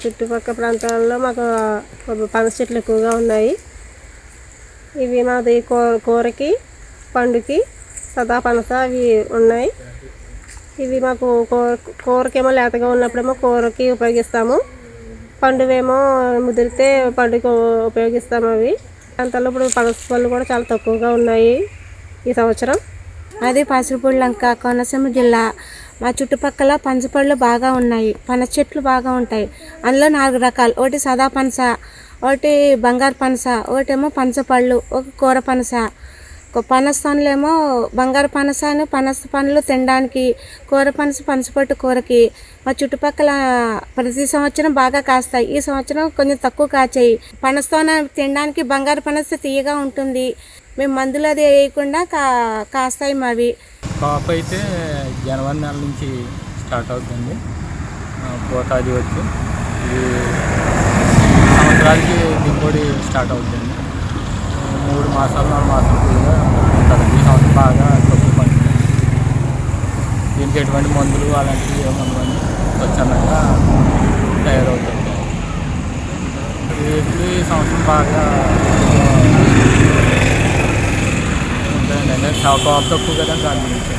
చుట్టుపక్కల ప్రాంతాల్లో మాకు పనస చెట్లు ఎక్కువగా ఉన్నాయి. ఇవి మాది కూరకి, పండుకి సదాపనస అవి ఉన్నాయి. ఇవి మాకు కూరకేమో లేతగా ఉన్నప్పుడేమో కూరకి ఉపయోగిస్తాము. పండువేమో ముదిరితే పండుగ ఉపయోగిస్తాము. అవి ప్రాంతాల్లో ఇప్పుడు పనస పళ్ళు కూడా చాలా తక్కువగా ఉన్నాయి ఈ సంవత్సరం. అది పసుపులంక కోనసీమ జిల్లా. మా చుట్టుపక్కల పనసపళ్ళు బాగా ఉన్నాయి, పనస చెట్లు బాగా ఉంటాయి. అందులో 4 రకాలు, ఒకటి సదా పనస, ఒకటి బంగారు పనస, ఒకటేమో పనసపళ్ళు, ఒక కూర పనస. పనస పండ్లేమో బంగారు పనస అని పనస పండ్లు తినడానికి, కూర పనస పనసపట్టు కూరకి. మా చుట్టుపక్కల ప్రతి సంవత్సరం బాగా కాస్తాయి. ఈ సంవత్సరం కొంచెం తక్కువ కాచాయి. పనసతోనే తినడానికి బంగారు పనస తీయగా ఉంటుంది. మేము మందులు అది వేయకుండా కాస్తాయి మావి. కాపు అయితే జనవరి నెల నుంచి స్టార్ట్ అవుతుంది. పూత అది వచ్చి ఇది సంవత్సరాలకి దిగుబడి స్టార్ట్ అవుతుంది. 3 మాసాలు 4 మాసాలు కూడా ఉంటుంది. ఈ సంవత్సరం బాగా తక్కువ పండుతుంది. దీనికి ఎటువంటి మందులు అలాంటివి ఏమన్నా స్వచ్ఛందంగా తయారవుతుంది. రేట్లు ఈ సంవత్సరం బాగా ఉంటాయండి. కాపు తక్కువ కదా దాని గురించి.